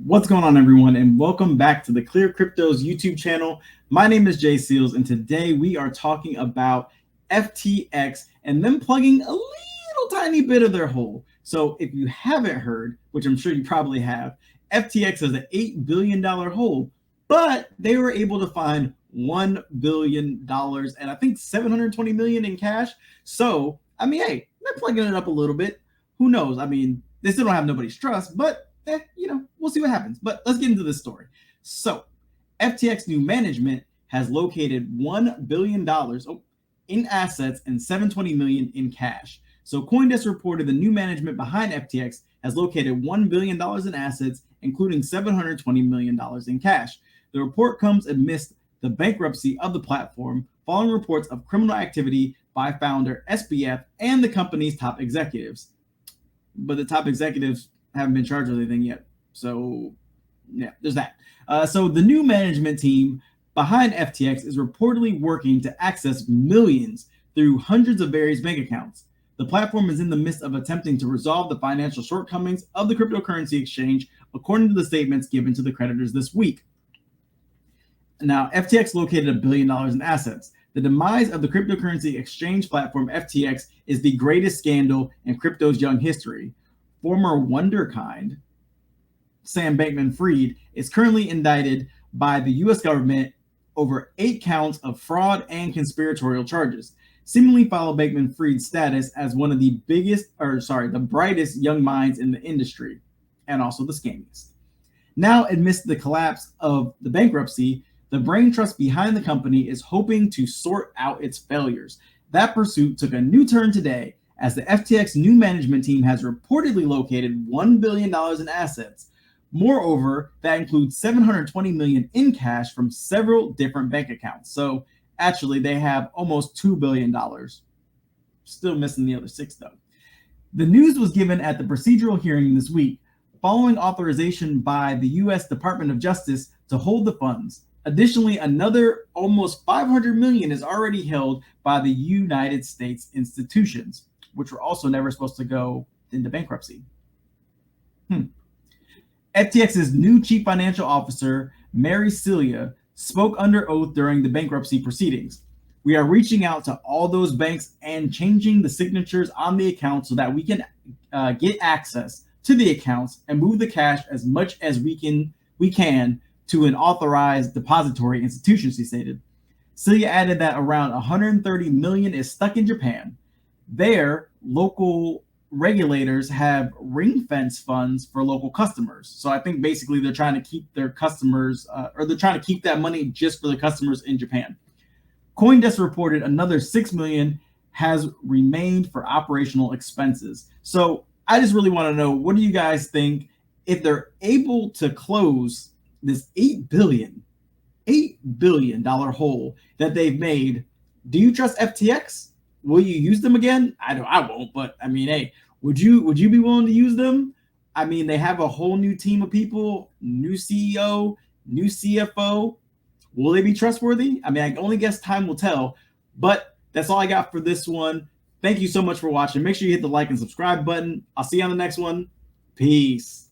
What's going on, everyone, and welcome back to the ClearCryptos YouTube channel. My name is Jay Seals, and today we are talking about FTX and them plugging a little tiny bit of their hole. So if you haven't heard, which I'm sure you probably have, FTX has an $8 billion hole, but they were able to find $1 billion and I think $720 million in cash. So, hey, they're plugging it up a little bit. Who knows? They still don't have nobody's trust, but we'll see what happens. But let's get into this story. So, FTX new management has located $1 billion in assets and $720 million in cash. So, CoinDesk reported the new management behind FTX has located $1 billion in assets, including $720 million in cash. The report comes amidst the bankruptcy of the platform following reports of criminal activity by founder SBF and the company's top executives. But the top executives haven't been charged with anything yet. So, yeah, there's that. So the new management team behind FTX is reportedly working to access millions through hundreds of various bank accounts. The platform is in the midst of attempting to resolve the financial shortcomings of the cryptocurrency exchange, according to the statements given to the creditors this week. Now, FTX located $1 billion in assets. The demise of the cryptocurrency exchange platform FTX is the greatest scandal in crypto's young history. Former wonderkind Sam Bankman-Fried is currently indicted by the U.S. government over 8 counts of fraud and conspiratorial charges, seemingly follow Bankman-Fried's status as one of the brightest young minds in the industry, and also the scammiest. Now, amidst the collapse of the bankruptcy, the brain trust behind the company is hoping to sort out its failures. That pursuit took a new turn today, as the FTX new management team has reportedly located $1 billion in assets. Moreover, that includes $720 million in cash from several different bank accounts. So actually, they have almost $2 billion. Still missing the other 6, though. The news was given at the procedural hearing this week, following authorization by the U.S. Department of Justice to hold the funds. Additionally, another almost $500 million is already held by the United States institutions, which were also never supposed to go into bankruptcy. FTX's new chief financial officer, Mary Celia, spoke under oath during the bankruptcy proceedings. We are reaching out to all those banks and changing the signatures on the account so that we can get access to the accounts and move the cash as much as we can to an authorized depository institution, she stated. Celia added that around $130 million is stuck in Japan. There, local regulators have ring-fence funds for local customers. So I think basically they're trying to keep their customers, or they're trying to keep that money just for the customers in Japan. CoinDesk reported another $6 million has remained for operational expenses. So I just really want to know, what do you guys think? If they're able to close this $8 billion hole that they've made, do you trust FTX? Will you use them again? I won't, but hey, would you be willing to use them? They have a whole new team of people, new CEO, new CFO. Will they be trustworthy? I only guess time will tell, but that's all I got for this one. Thank you so much for watching. Make sure you hit the like and subscribe button. I'll see you on the next one. Peace.